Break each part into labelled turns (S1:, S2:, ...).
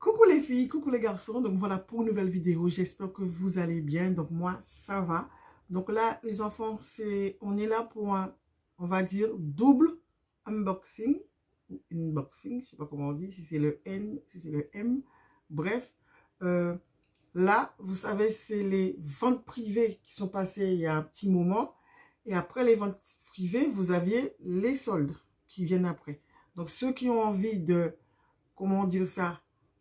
S1: Coucou les filles, coucou les garçons. Donc voilà pour une nouvelle vidéo. J'espère que vous allez bien. Donc moi, ça va. Donc là, les enfants, on est là pour un, on va dire, double unboxing. Unboxing, je sais pas comment on dit, si c'est le N, si c'est le M. Bref, là, vous savez, c'est les ventes privées qui sont passées il y a un petit moment. Et après les ventes privées, vous aviez les soldes qui viennent après. Donc ceux qui ont envie de, comment dire ça,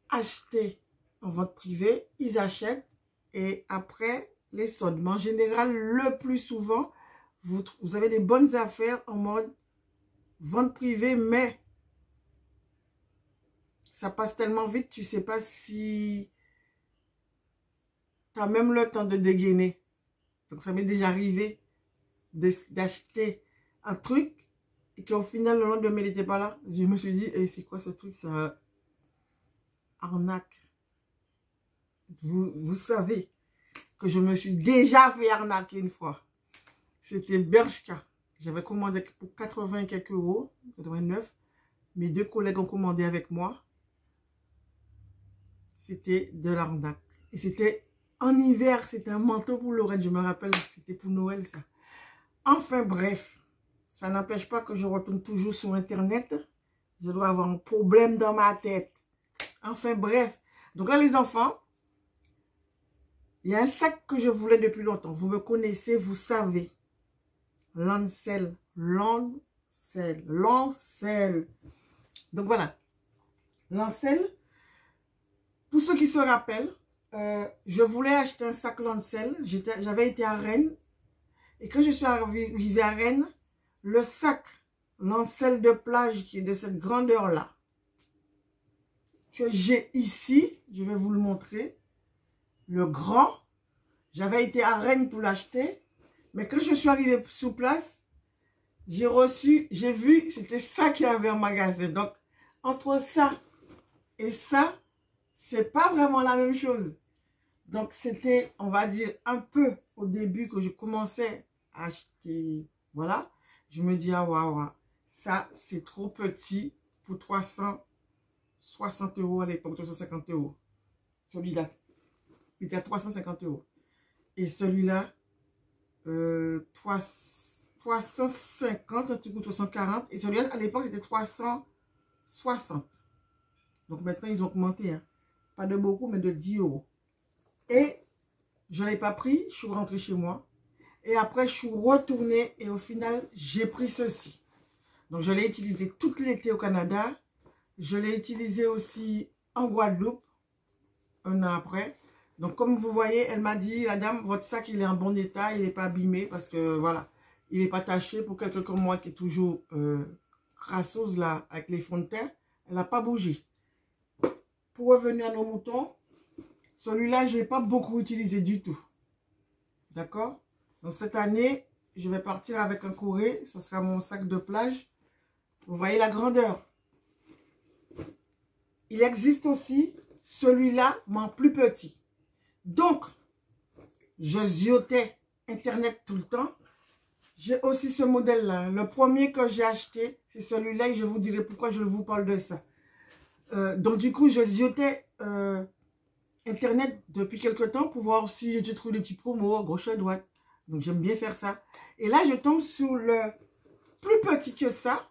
S1: acheter en vente privée, ils achètent et après les soldes. Mais en général, le plus souvent, vous avez des bonnes affaires en mode vente privée, mais ça passe tellement vite, tu ne sais pas si tu as même le temps de dégainer. Donc ça m'est déjà arrivé d'acheter un truc et qu'au final, le lendemain, il n'était pas là. Je me suis dit, hey, c'est quoi ce truc? C'est un arnaque. Vous savez que je me suis déjà fait arnaquer une fois. C'était Bershka. J'avais commandé pour 80 quelques euros, 89. Mes deux collègues ont commandé avec moi. C'était de l'arnaque. Et c'était en hiver, c'était un manteau pour Lorraine. Je me rappelle, c'était pour Noël ça. Enfin bref, ça n'empêche pas que je retourne toujours sur Internet. Je dois avoir un problème dans ma tête. Enfin bref. Donc là les enfants, il y a un sac que je voulais depuis longtemps. Vous me connaissez, vous savez. Lancel. Lancel. Lancel. Donc voilà. Lancel. Pour ceux qui se rappellent, je voulais acheter un sac Lancel. J'avais été à Rennes. Et quand je suis arrivée à Rennes, le sac Lancel de plage qui est de cette grandeur-là, que j'ai ici, je vais vous le montrer. Le grand, j'avais été à Rennes pour l'acheter, mais quand je suis arrivée sur place, j'ai vu, c'était ça qu'il y avait en magasin. Donc, entre ça et ça, c'est pas vraiment la même chose. Donc, c'était, on va dire, un peu au début que je commençais à acheter, voilà. Je me dis, ah, waouh, ça, c'est trop petit pour 360 euros à l'époque, 350 euros. Celui-là. Il était à 350 euros. Et celui-là, 350, un petit coup 340. Et celui-là, à l'époque, c'était 360. Donc maintenant, ils ont augmenté. Hein. Pas de beaucoup, mais de 10 euros. Et je ne l'ai pas pris. Je suis rentrée chez moi. Et après, je suis retournée. Et au final, j'ai pris ceci. Donc, je l'ai utilisé tout l'été au Canada. Je l'ai utilisé aussi en Guadeloupe. Un an après. Donc, comme vous voyez, elle m'a dit, la dame, votre sac, il est en bon état, il n'est pas abîmé parce que, voilà, il n'est pas taché. Pour quelqu'un comme moi qui est toujours crasseuse, là, avec les fonds de terre, elle n'a pas bougé. Pour revenir à nos moutons, celui-là, je n'ai pas beaucoup utilisé du tout. D'accord? Donc, cette année, je vais partir avec un Corée. Ce sera mon sac de plage. Vous voyez la grandeur. Il existe aussi celui-là, mais en plus petit. Donc, je ziotais Internet tout le temps. J'ai aussi ce modèle-là. Le premier que j'ai acheté, c'est celui-là et je vous dirai pourquoi je vous parle de ça. Donc, du coup, je ziotais Internet depuis quelques temps pour voir si j'ai trouvé des petits promos à gauche à droite. Donc, j'aime bien faire ça. Et là, je tombe sur le plus petit que ça,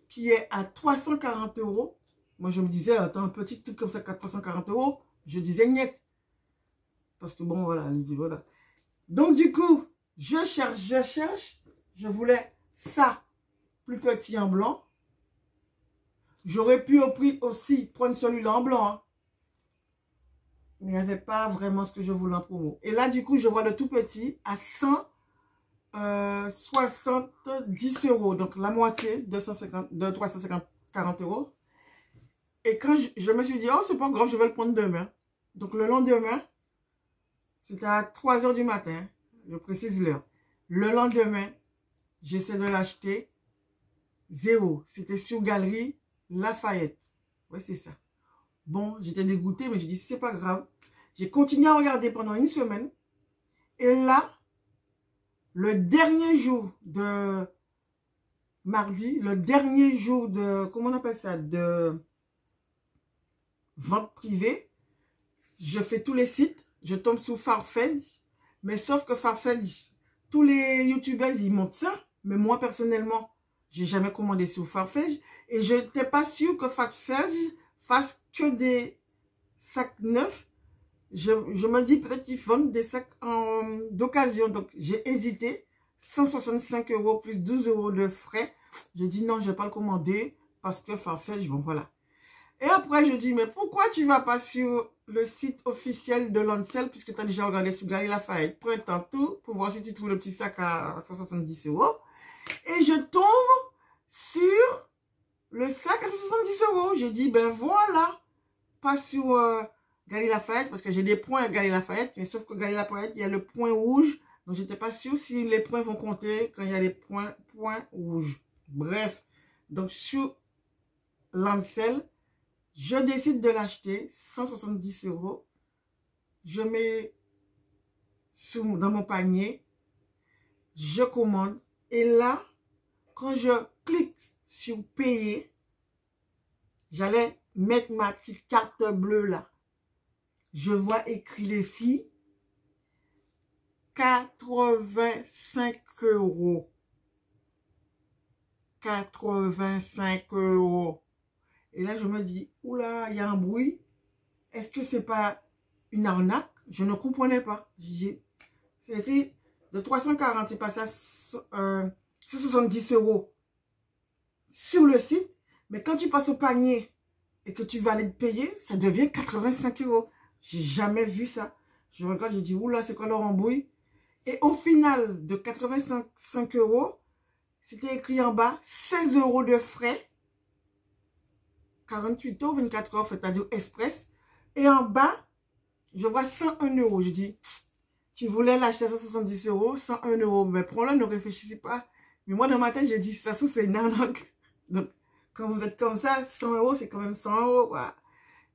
S1: qui est à 340 euros. Moi, je me disais, attends, un petit truc comme ça, à 340 euros, je disais niet. Parce que bon, voilà, voilà. Donc, du coup, je cherche. Je voulais ça, plus petit en blanc. J'aurais pu au prix aussi prendre celui-là en blanc. Hein. Mais il n'y avait pas vraiment ce que je voulais en promo. Et là, du coup, je vois le tout petit à 170 euros. Donc, la moitié de 340 euros. Et quand je me suis dit, oh, c'est pas grave, je vais le prendre demain. Donc, le lendemain, c'était à 3 h du matin. Je précise l'heure. Le lendemain, j'essaie de l'acheter. Zéro. C'était sur Galerie Lafayette. Ouais, c'est ça. Bon, j'étais dégoûtée, mais je dis, c'est pas grave. J'ai continué à regarder pendant une semaine. Et là, le dernier jour de mardi, le dernier jour de, comment on appelle ça, de vente privée. Je fais tous les sites. Je tombe sous Farfetch. Mais sauf que Farfetch, tous les youtubeurs, ils montent ça. Mais moi, personnellement, j'ai jamais commandé sur Farfetch. Et je n'étais pas sûre que Farfetch fasse que des sacs neufs. Je me dis peut-être qu'ils vendent des sacs d'occasion. Donc, j'ai hésité. 165 € plus 12 € de frais. J'ai dit non, je ne vais pas le commander parce que Farfetch, bon voilà. Et après, je dis, mais pourquoi tu ne vas pas sur le site officiel de Lancel puisque tu as déjà regardé sur Galeries Lafayette, printemps tout, pour voir si tu trouves le petit sac à 170 €. Et je tombe sur le sac à 170 €. J'ai dit, ben voilà, pas sur Galeries Lafayette parce que j'ai des points à Galeries Lafayette, mais sauf que Galeries Lafayette, il y a le point rouge. Donc, je n'étais pas sûre si les points vont compter quand il y a les points rouges. Bref, donc sur Lancel, je décide de l'acheter, 170 €. Je mets dans mon panier, je commande. Et là, quand je clique sur payer, j'allais mettre ma petite carte bleue là. Je vois écrit les filles. 85 €. 85 €. Et là, je me dis, oula, il y a un bruit. Est-ce que c'est pas une arnaque? Je ne comprenais pas. C'est écrit de 340, c'est passé à 170 € sur le site. Mais quand tu passes au panier et que tu vas aller payer, ça devient 85 €. J'ai jamais vu ça. Je regarde, je dis, oula, c'est quoi leur embrouille? Et au final de 85 €, c'était écrit en bas 16 € de frais. 48 € 24 €, c'est-à-dire express. Et en bas, je vois 101 €. Je dis, tu voulais l'acheter à 170 €, 101 €. Mais prends-le, ne réfléchissez pas. Mais moi, dans ma tête, j'ai dit, ça c'est une arnaque. Donc, quand vous êtes comme ça, 100 €, c'est quand même 100 €. Quoi.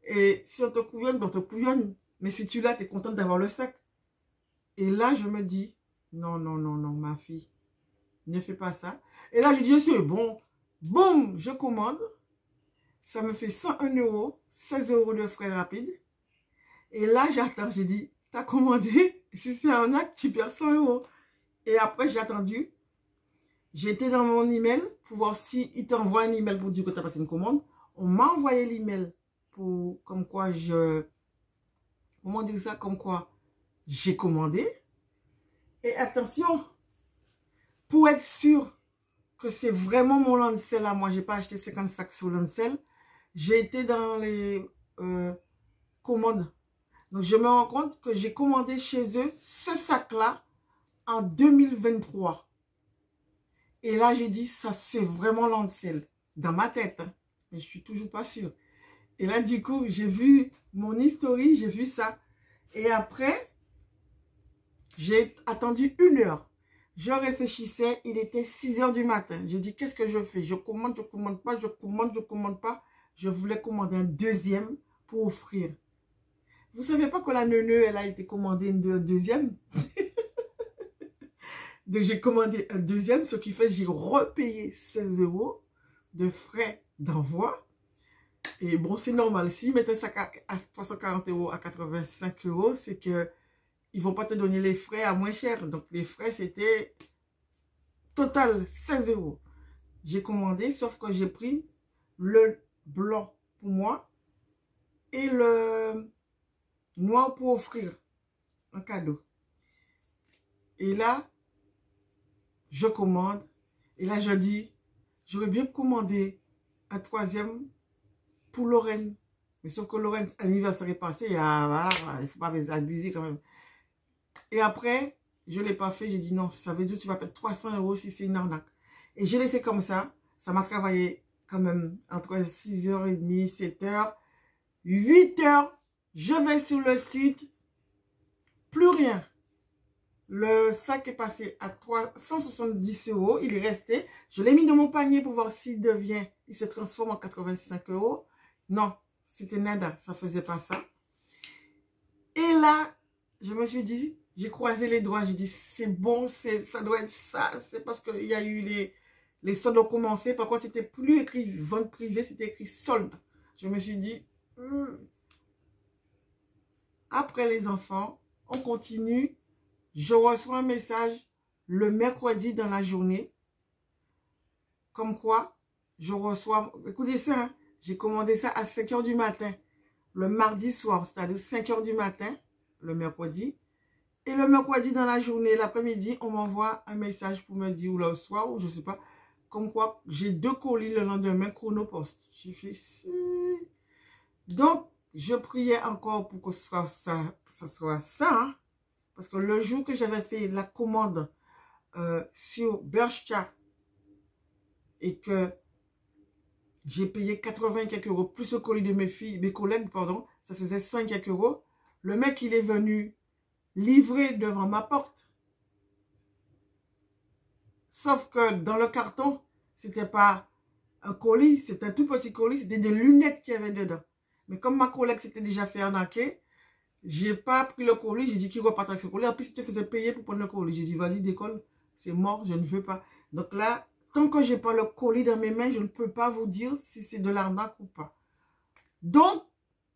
S1: Et si on te couillonne, on te couillonne. Mais si tu l'as, tu es contente d'avoir le sac. Et là, je me dis, non, non, non, non, ma fille, ne fais pas ça. Et là, je dis, c'est bon. Boum, je commande. Ça me fait 101 €, 16 € de frais rapides. Et là, j'attends, j'ai dit, t'as commandé, si c'est un acte, tu perds 100 €. Et après, j'ai attendu. J'étais dans mon email pour voir s'il t'envoie un email pour dire que tu as passé une commande. On m'a envoyé l'email pour, comme quoi comment dire ça, comme quoi j'ai commandé. Et attention, pour être sûr que c'est vraiment mon Lancel à moi, j'ai pas acheté 50 sacs sur Lancel, j'ai été dans les commandes. Donc, je me rends compte que j'ai commandé chez eux ce sac-là en 2023. Et là, j'ai dit, ça, c'est vraiment Lancel. Dans ma tête, hein, mais je suis toujours pas sûre. Et là, du coup, j'ai vu mon history, j'ai vu ça. Et après, j'ai attendu 1 heure. Je réfléchissais, il était 6 h du matin. J'ai dit, qu'est-ce que je fais? Je commande pas, je commande pas. Je voulais commander un deuxième pour offrir. Vous ne savez pas que la neuneu, elle a été commandée une deuxième? Donc, j'ai commandé un deuxième, ce qui fait que j'ai repayé 16 € de frais d'envoi. Et bon, c'est normal. S'ils mettent un sac à 340 € à 85 €, c'est que ils vont pas te donner les frais à moins cher. Donc, les frais, c'était total 16 €. J'ai commandé, sauf que j'ai pris le blanc pour moi et le noir pour offrir un cadeau. Et là, je commande. Et là, je dis, j'aurais bien commandé un troisième pour Lorraine. Mais sauf que Lorraine, anniversaire est passé. Voilà, il ne faut pas abuser quand même. Et après, je ne l'ai pas fait. J'ai dit non, ça veut dire que tu vas perdre 300 € si c'est une arnaque. Et j'ai laissé comme ça. Ça m'a travaillé quand même entre 6h30, 7h, 8h. Je vais sur le site. Plus rien. Le sac est passé à 170 €. Il est resté. Je l'ai mis dans mon panier pour voir s'il il se transforme en 85 €. Non, c'était nada. Ça ne faisait pas ça. Et là, je me suis dit, j'ai croisé les doigts. J'ai dit, c'est bon, ça doit être ça. C'est parce qu'il y a eu les soldes ont commencé. Par contre, c'était plus écrit vente privée, c'était écrit solde. Je me suis dit, Après les enfants, on continue. Je reçois un message le mercredi dans la journée. Comme quoi, je reçois... Écoutez ça, hein, j'ai commandé ça à 5 h du matin. Le mardi soir, c'est-à-dire 5 h du matin, le mercredi. Et le mercredi dans la journée, l'après-midi, on m'envoie un message pour me dire, ou le soir, ou je ne sais pas, comme quoi j'ai 2 colis le lendemain, Chronopost. J'ai fait si. Donc, je priais encore pour que ce soit ça, hein, parce que le jour que j'avais fait la commande sur Bershka et que j'ai payé 80 quelques euros, plus le colis de mes collègues, pardon, ça faisait 5 quelques euros, le mec, il est venu livrer devant ma porte. Sauf que dans le carton, c'était pas un colis, c'était un tout petit colis, c'était des lunettes qu'il y avait dedans. Mais comme ma collègue s'était déjà fait arnaquer, j'ai pas pris le colis, j'ai dit qu'il reparte avec ce colis. En plus, il te faisait payer pour prendre le colis. J'ai dit, vas-y, décolle, c'est mort, je ne veux pas. Donc là, tant que j'ai pas le colis dans mes mains, je ne peux pas vous dire si c'est de l'arnaque ou pas. Donc,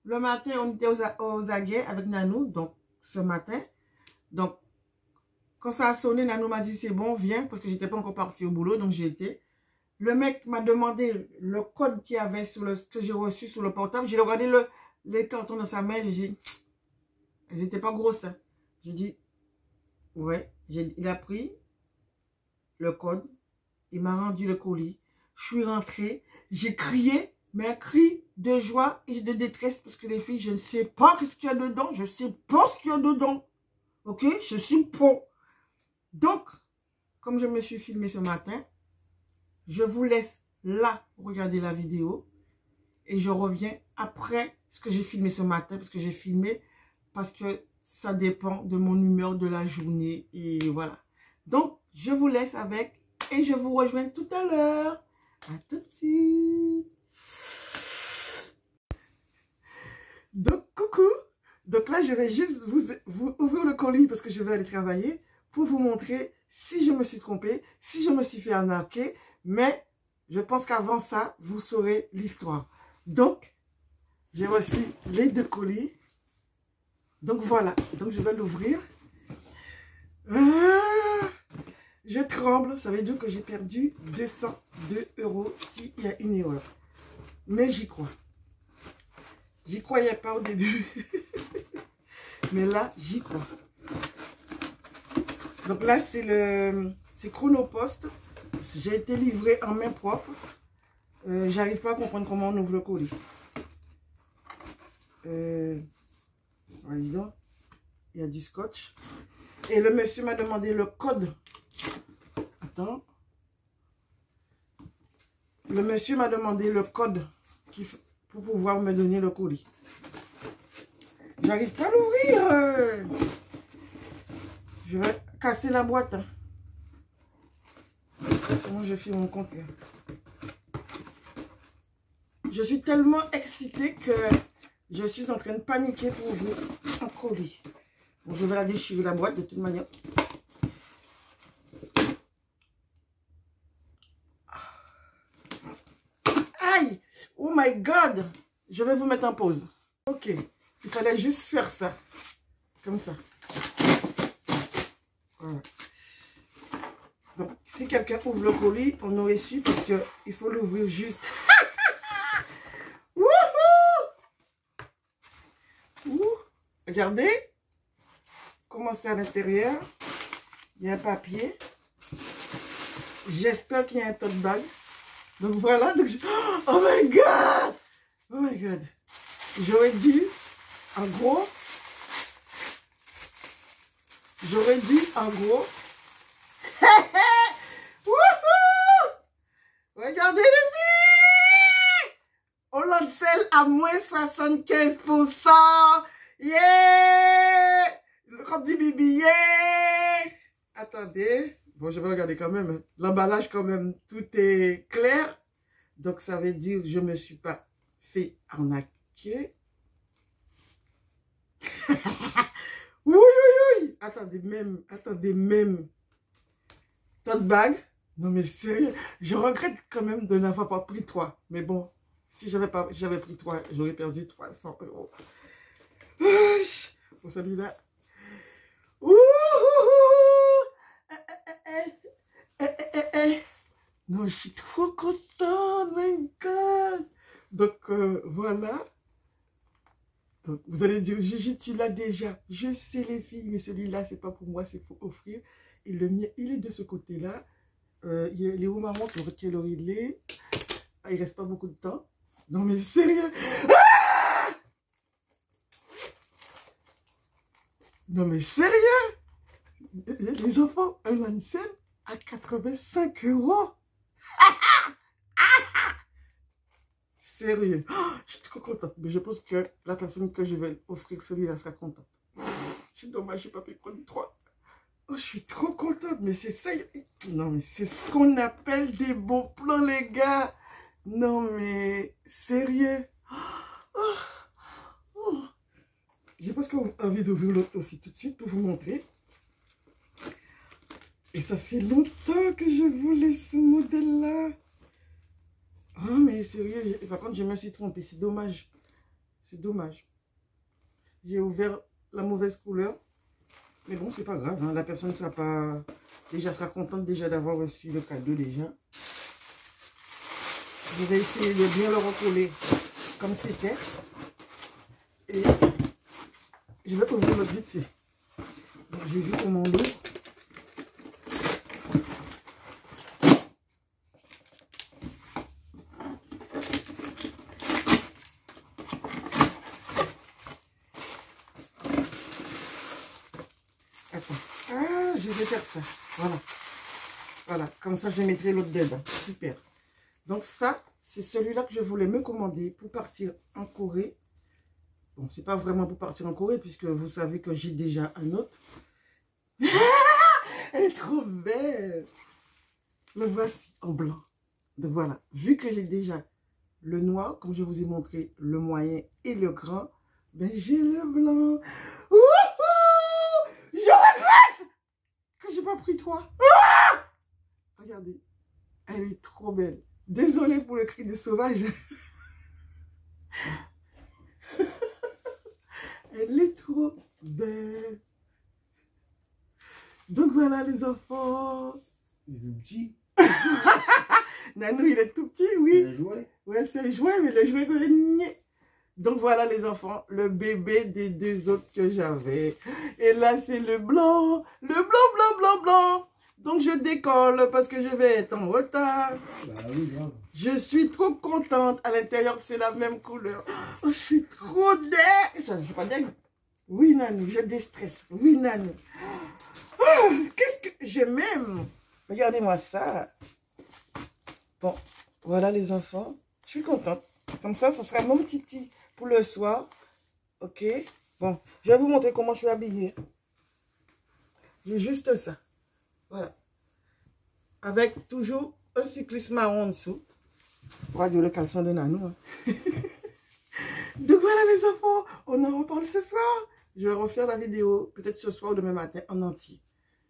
S1: le matin, on était aux aguets avec Nanou, donc ce matin. Donc, quand ça a sonné, Nanou m'a dit, c'est bon, viens, parce que j'étais pas encore partie au boulot, donc j'ai été. Le mec m'a demandé le code qu'il y avait sur que j'ai reçu sur le portable. J'ai regardé les cartons dans sa main, j'ai dit, elles n'étaient pas grosses. Hein. J'ai dit, ouais, il a pris le code, il m'a rendu le colis. Je suis rentrée, j'ai crié, mais un cri de joie et de détresse parce que les filles, je ne sais pas ce qu'il y a dedans, je ne sais pas ce qu'il y a dedans. Ok, je suis pour. Donc, comme je me suis filmée ce matin, je vous laisse là regarder la vidéo et je reviens après ce que j'ai filmé ce matin parce que j'ai filmé parce que ça dépend de mon humeur de la journée et voilà. Donc, je vous laisse avec et je vous rejoins tout à l'heure. À tout de suite. Donc, coucou. Donc là, je vais juste vous ouvrir le colis parce que je vais aller travailler pour vous montrer si je me suis trompée, si je me suis fait arnaquer. Mais je pense qu'avant ça, vous saurez l'histoire. Donc, j'ai reçu les 2 colis. Donc voilà, donc je vais l'ouvrir. Je tremble, ça veut dire que j'ai perdu 202 € s'il y a une erreur. Mais j'y crois. J'y croyais pas au début. Mais là, j'y crois. Donc là, c'est Chronopost. J'ai été livré en main propre. J'arrive pas à comprendre comment on ouvre le colis. Voilà, il y a du scotch. Et le monsieur m'a demandé le code. Attends. Le monsieur m'a demandé le code pour pouvoir me donner le colis. J'arrive pas à l'ouvrir. Je vais casser la boîte. Hein. Comment je fais mon compte là? Je suis tellement excitée que je suis en train de paniquer pour ouvrir un colis. Bon, je vais la déchirer la boîte de toute manière. Aïe! Oh my God! Je vais vous mettre en pause. Ok. Il fallait juste faire ça. Comme ça. Voilà. Donc, si quelqu'un ouvre le colis, on aurait su parce qu'il faut l'ouvrir juste. Regardez. Comment c'est à l'intérieur. Il y a un papier. J'espère qu'il y a un tote bag. Donc voilà. Donc oh my God! Oh my God! J'aurais dû, en gros, regardez les filles! Hollandsel à moins 75%. Yeah! Comme dit Bibi, yeah! Attendez. Bon, je vais regarder quand même. L'emballage, quand même, tout est clair. Donc, ça veut dire que je ne me suis pas fait arnaquer. Oui, oui, oui. Attendez même. Tote bag. Non, mais sérieux, je regrette quand même de n'avoir pas pris 3. Mais bon, si j'avais pris 3, j'aurais perdu 300 €. pour celui-là. Ouh, non, je suis trop contente, my God. Donc, voilà. Donc, vous allez dire, Gigi, tu l'as déjà. Je sais les filles, mais celui-là, c'est pas pour moi, c'est pour offrir. Et le mien, il est de ce côté-là. Il est où, maman? Tu retires l'oreiller. Ah, il reste pas beaucoup de temps. Non, mais sérieux. Ah, non, mais sérieux. Les enfants, un Lancel à 85 €. Sérieux. Oh, je suis trop contente. Mais je pense que la personne que je vais offrir celui-là sera contente. C'est dommage, je n'ai pas pu prendre 3. Oh, je suis trop contente. Mais c'est ça. Non, mais c'est ce qu'on appelle des bons plans, les gars. Non, mais sérieux. Oh, oh. J'ai presque envie d'ouvrir l'autre aussi tout de suite pour vous montrer. Et ça fait longtemps que je voulais ce modèle-là. Ah, mais sérieux, par contre, je me suis trompée. C'est dommage. C'est dommage. J'ai ouvert la mauvaise couleur. Mais bon, c'est pas grave. Hein. La personne sera pas... Déjà, sera contente déjà d'avoir reçu le cadeau déjà. Je vais essayer de bien le recoller comme c'était. Et je vais ouvrir l'autre vite fait. J'ai vu comment l'ouvre. Ah, je vais faire ça. Voilà. Voilà. Comme ça, je mettrai l'autre dedans. Super. Donc ça, c'est celui-là que je voulais me commander pour partir en Corée. Bon, c'est pas vraiment pour partir en Corée, puisque vous savez que j'ai déjà un autre. Elle est trop belle. Le voici en blanc. Donc voilà. Vu que j'ai déjà le noir, comme je vous ai montré, le moyen et le grand, ben j'ai le blanc. Je regrette que j'ai pas pris 3. Ah, regardez, elle est trop belle. Désolée pour le cri de sauvage. Elle est trop belle. Donc voilà les enfants.
S2: Il est tout petit.
S1: Nanou, il est tout petit, oui.
S2: C'est un jouet.
S1: Ouais, c'est un jouet, mais le jouet... Donc voilà les enfants, le bébé des deux autres que j'avais. Et là, c'est le blanc. Le blanc, blanc, blanc, blanc. Donc je décolle parce que je vais être en retard.
S2: Bah oui, grave.
S1: Je suis trop contente. À l'intérieur, c'est la même couleur. Oh, je suis trop deg. Je suis pas deg. Oui, Nanou, je déstresse. Oui, Nanou. Oh, qu'est-ce que je m'aime. Regardez-moi ça. Bon, voilà les enfants. Je suis contente. Comme ça, ce sera mon petit pour le soir. Ok. Bon, je vais vous montrer comment je suis habillée. J'ai juste ça. Voilà. Avec toujours un cycliste marron en dessous. On va dire le caleçon de Nanou. Hein. Donc voilà les enfants, on en reparle ce soir. Je vais refaire la vidéo, peut-être ce soir ou demain matin, en entier.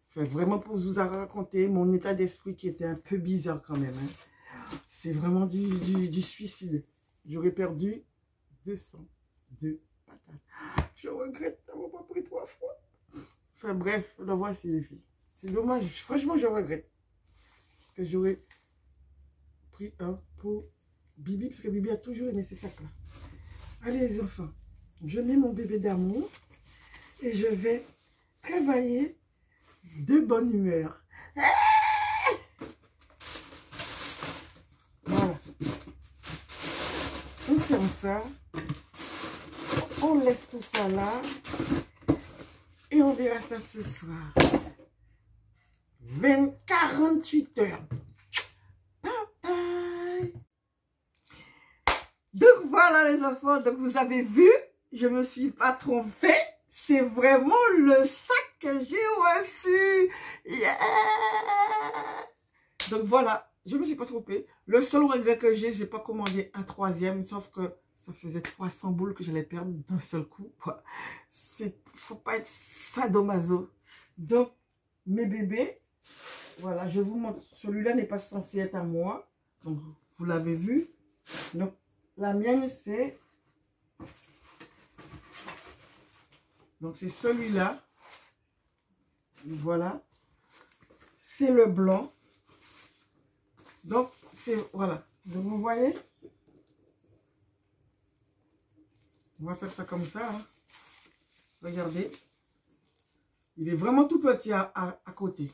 S1: Enfin, vraiment pour vous raconter mon état d'esprit qui était un peu bizarre quand même. Hein. C'est vraiment du suicide. J'aurais perdu 202 patates. Je regrette d'avoir pas pris 3 fois. Enfin bref, le voici les filles. C'est dommage, franchement je regrette. Que j'aurais pris un pour Bibi, parce que Bibi a toujours aimé ces sacs-là. Allez les enfants, je mets mon bébé d'amour et je vais travailler de bonne humeur. Voilà. On ferme ça. On laisse tout ça là. Et on verra ça ce soir. 48 heures. Bye bye. Donc voilà les enfants, donc vous avez vu, je me suis pas trompée, c'est vraiment le sac que j'ai reçu. Yeah. Donc voilà, je me suis pas trompée. Le seul regret que j'ai pas commandé un troisième, sauf que ça faisait 300 boules que j'allais perdre d'un seul coup. Faut pas être sadomaso. Donc mes bébés, voilà, je vous montre, celui-là n'est pas censé être à moi, donc vous l'avez vu. Donc la mienne, c'est Donc, c'est celui-là. Voilà. C'est le blanc. Donc, c'est... Voilà. Donc, vous voyez? On va faire ça comme ça. Hein. Regardez. Il est vraiment tout petit à côté.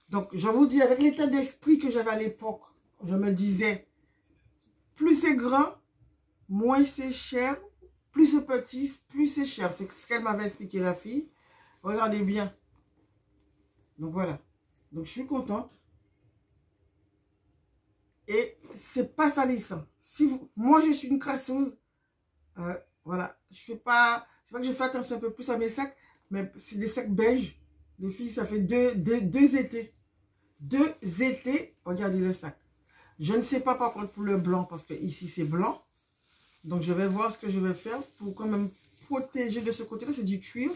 S1: Donc, je vous dis, avec l'état d'esprit que j'avais à l'époque, je me disais, plus c'est grand, moins c'est cher. Plus c'est petit, plus c'est cher. C'est ce qu'elle m'avait expliqué, la fille. Regardez bien. Donc, voilà. Donc, je suis contente. Et c'est pas salissant. Si vous, moi, je suis une crasseuse. Voilà. Je fais pas... C'est vrai que je fais attention un peu plus à mes sacs. Mais c'est des sacs beige. Les filles, ça fait deux étés. 2 étés. Regardez le sac. Je ne sais pas par contre pour le blanc. Parce que ici, c'est blanc. Donc, je vais voir ce que je vais faire pour quand même protéger de ce côté-là. C'est du cuir.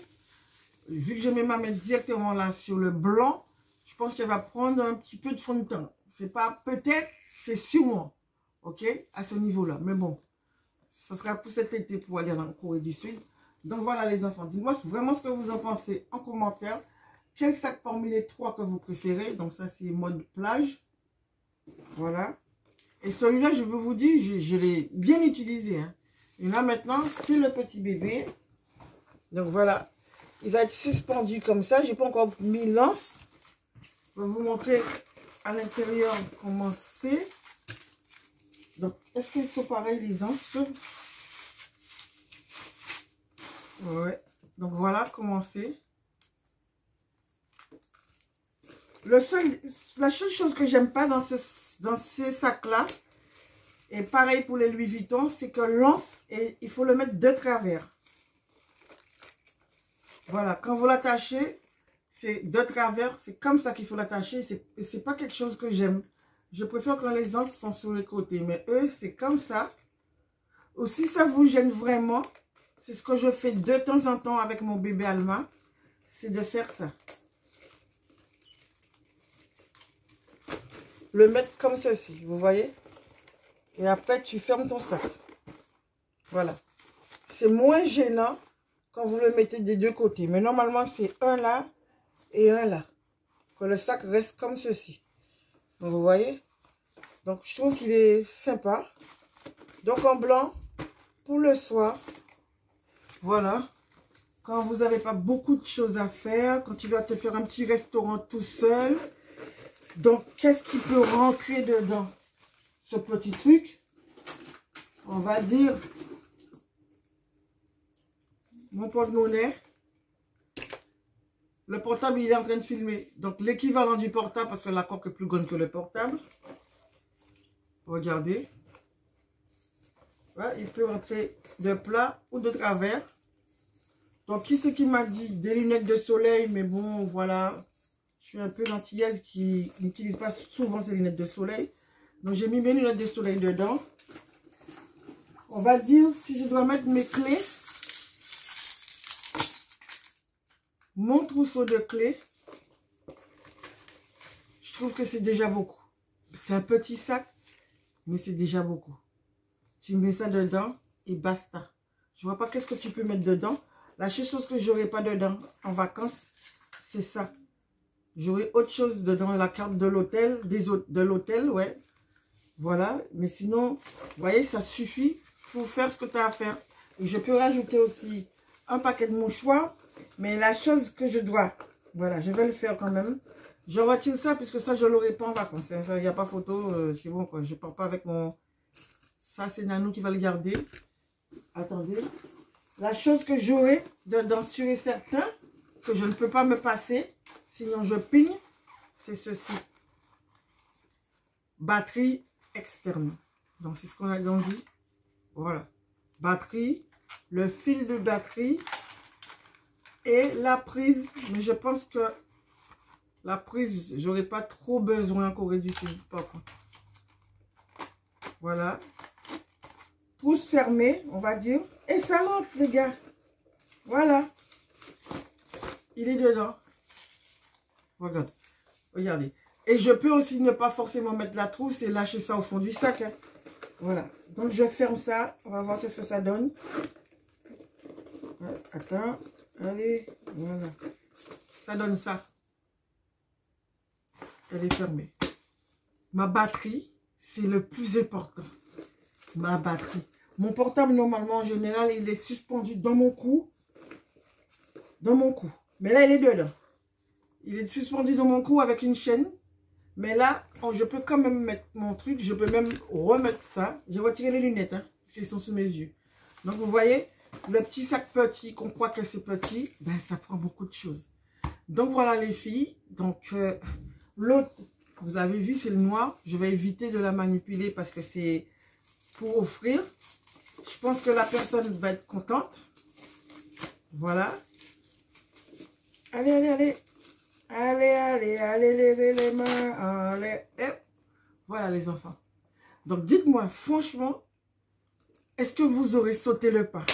S1: Vu que je mets ma main directement là sur le blanc, je pense qu'elle va prendre un petit peu de fond de teint. C'est pas peut-être, c'est sûrement. Ok? À ce niveau-là. Mais bon, ça sera pour cet été pour aller en Corée du Sud. Donc, voilà les enfants. Dites-moi vraiment ce que vous en pensez en commentaire. Quel sac parmi les 3 que vous préférez? Donc, ça, c'est mode plage. Voilà. Et celui-là, je vous dis, je l'ai bien utilisé. Hein. Et là, maintenant, c'est le petit bébé. Donc, voilà. Il va être suspendu comme ça. Je n'ai pas encore mis l'anse. Je vais vous montrer à l'intérieur comment c'est. Donc, est-ce qu'ils sont pareils, les anses? Ouais. Donc, voilà comment c'est. La seule chose que j'aime pas dans ces sacs-là, et pareil pour les Louis Vuitton, c'est que l'anse, il faut le mettre de travers. Voilà, quand vous l'attachez, c'est de travers, c'est comme ça qu'il faut l'attacher. C'est pas quelque chose que j'aime. Je préfère quand les anses sont sur les côtés, mais eux, c'est comme ça. Aussi, ça vous gêne vraiment, c'est ce que je fais de temps en temps avec mon bébé Alma, c'est de faire ça. Le mettre comme ceci, vous voyez? Et après, tu fermes ton sac. Voilà. C'est moins gênant quand vous le mettez des deux côtés. Mais normalement, c'est un là et un là. Que le sac reste comme ceci. Donc, vous voyez? Donc, je trouve qu'il est sympa. Donc, en blanc, pour le soir. Voilà. Quand vous n'avez pas beaucoup de choses à faire. Quand tu vas te faire un petit restaurant tout seul. Donc, qu'est-ce qui peut rentrer dedans? Ce petit truc, on va dire, mon porte-monnaie. Le portable, il est en train de filmer. Donc, l'équivalent du portable, parce que la coque est plus grande que le portable. Regardez. Ouais, il peut rentrer de plat ou de travers. Donc, qui c'est qui m'a dit? Des lunettes de soleil, mais bon, voilà. Je suis un peu l'antillaise qui n'utilise pas souvent ces lunettes de soleil. Donc, j'ai mis mes lunettes de soleil dedans. On va dire, si je dois mettre mes clés, mon trousseau de clés, je trouve que c'est déjà beaucoup. C'est un petit sac, mais c'est déjà beaucoup. Tu mets ça dedans et basta. Je vois pas qu'est-ce que tu peux mettre dedans. La seule chose que j'aurai pas dedans en vacances, c'est ça. J'aurai autre chose dedans, la carte de l'hôtel, de l'hôtel, ouais. Voilà, mais sinon, vous voyez, ça suffit pour faire ce que tu as à faire. Et je peux rajouter aussi un paquet de mouchoirs, mais la chose que je dois, voilà, je vais le faire quand même. Je retire ça, puisque ça, je ne l'aurai pas en vacances. Il n'y a pas photo, c'est bon, quoi. Je ne pars pas avec mon... Ça, c'est Nanou qui va le garder. Attendez. La chose que j'aurai dedans, sûr et certain, que je ne peux pas me passer, sinon je pigne, c'est ceci. Batterie externe. Donc, c'est ce qu'on a donc dit. Voilà. Batterie, le fil de batterie et la prise. Mais je pense que la prise, j'aurais pas trop besoin en Corée du Sud. Par contre. Voilà. Trousse fermée, on va dire. Et ça rentre, les gars. Voilà. Il est dedans. Regarde. Regardez. Et je peux aussi ne pas forcément mettre la trousse et lâcher ça au fond du sac. Hein. Voilà. Donc, je ferme ça. On va voir ce que ça donne. Attends. Allez, voilà. Ça donne ça. Elle est fermée. Ma batterie, c'est le plus important. Ma batterie. Mon portable, normalement, en général, il est suspendu dans mon cou. Dans mon cou. Mais là, il est dedans. Il est suspendu dans mon cou avec une chaîne. Mais là, je peux quand même mettre mon truc. Je peux même remettre ça. J'ai retiré les lunettes, hein, parce qu'elles sont sous mes yeux. Donc, vous voyez, le petit sac petit, qu'on croit que c'est petit, ben, ça prend beaucoup de choses. Donc, voilà les filles. Donc, l'autre, vous avez vu, c'est le noir. Je vais éviter de la manipuler parce que c'est pour offrir. Je pense que la personne va être contente. Voilà. Allez, allez, allez. Allez, allez, allez, levez les mains. Allez. Et voilà les enfants. Donc, dites-moi, franchement, est-ce que vous aurez sauté le pas?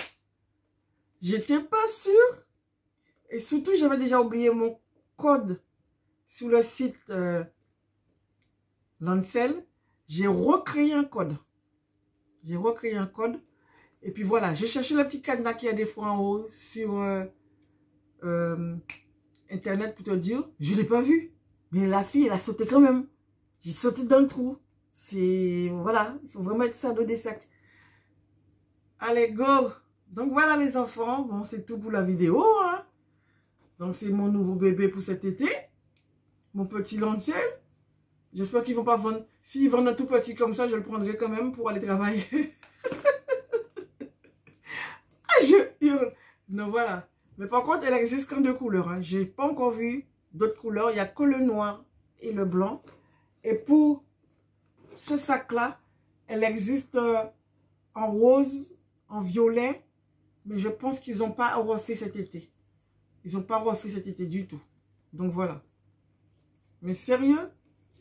S1: J'étais pas sûre. Et surtout, j'avais déjà oublié mon code sur le site Lancel. J'ai recréé un code. J'ai recréé un code. Et puis voilà, j'ai cherché le petit cadenas qui a des fois en haut sur Internet pour te dire. Je ne l'ai pas vu. Mais la fille, elle a sauté quand même. J'ai sauté dans le trou. C'est... Voilà, il faut vraiment être ça dans des sacs. Allez, go! Donc voilà les enfants. Bon, c'est tout pour la vidéo. Hein. Donc c'est mon nouveau bébé pour cet été. Mon petit Lancel. J'espère qu'ils ne vont pas vendre. S'ils vendent un tout petit comme ça, je le prendrai quand même pour aller travailler. Je hurle. Donc voilà. Mais par contre, elle existe qu'en 2 couleurs. Hein. Je n'ai pas encore vu d'autres couleurs. Il n'y a que le noir et le blanc. Et pour ce sac-là, elle existe en rose, en violet. Mais je pense qu'ils n'ont pas refait cet été. Ils n'ont pas refait cet été du tout. Donc voilà. Mais sérieux,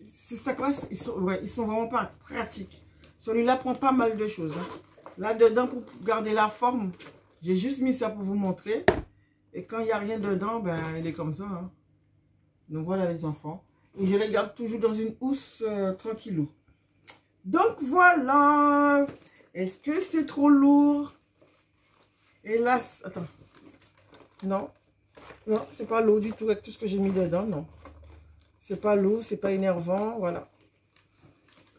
S1: ces sacs-là, ils sont vraiment pas pratiques. Celui-là prend pas mal de choses. Hein. Là-dedans, pour garder la forme, j'ai juste mis ça pour vous montrer. Et quand il n'y a rien dedans, ben, il est comme ça. Hein. Donc voilà les enfants. Et je les garde toujours dans une housse tranquillou. Donc voilà. Est-ce que c'est trop lourd? Hélas, attends. Non. Non, c'est pas lourd du tout avec tout ce que j'ai mis dedans, non. C'est pas lourd, c'est pas énervant, voilà.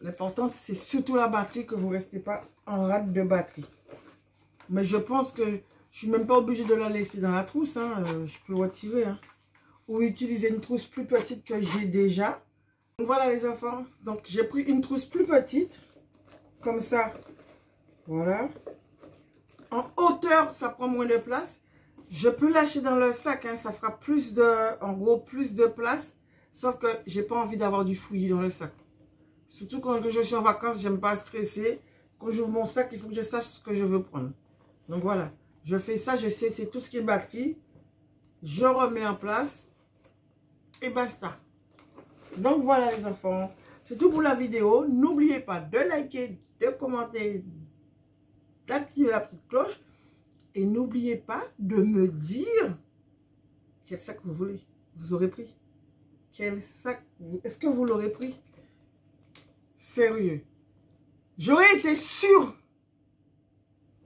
S1: L'important, c'est surtout la batterie, que vous ne restez pas en rate de batterie. Mais je pense que je ne suis même pas obligée de la laisser dans la trousse, hein. Je peux retirer, hein. Ou utiliser une trousse plus petite que j'ai déjà. Donc voilà les enfants, donc j'ai pris une trousse plus petite, comme ça, voilà. En hauteur, ça prend moins de place. Je peux lâcher dans le sac, hein, ça fera plus de, en gros, plus de place. Sauf que j'ai pas envie d'avoir du fouillis dans le sac. Surtout quand je suis en vacances, j'aime pas stresser. Quand j'ouvre mon sac, il faut que je sache ce que je veux prendre. Donc voilà, je fais ça, je sais, c'est tout ce qui est batterie. Je remets en place et basta. Donc voilà les enfants, c'est tout pour la vidéo. N'oubliez pas de liker, de commenter, d'activer la petite cloche. Et n'oubliez pas de me dire quel sac vous voulez, vous aurez pris. Quel sac, est-ce que vous l'aurez pris? Sérieux. J'aurais été sûre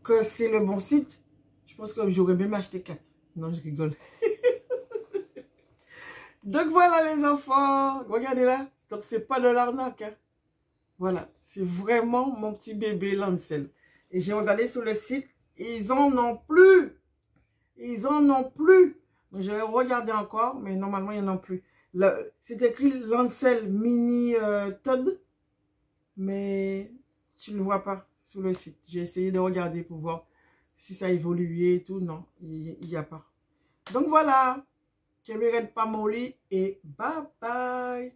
S1: que c'est le bon site. Je pense que j'aurais même acheté 4. Non, je rigole. Donc voilà les enfants. Regardez là. Donc c'est pas de l'arnaque. Hein. Voilà. C'est vraiment mon petit bébé Lancel. Et j'ai regardé sur le site. Ils en ont plus. Ils en ont plus. Donc je vais regarder encore. Mais normalement, il n'y en a plus. C'est écrit Lancel Mini Todd. Mais tu ne le vois pas sur le site. J'ai essayé de regarder pour voir si ça évoluait et tout. Non, il n'y a pas. Donc voilà. Kemered Pamoli et bye bye.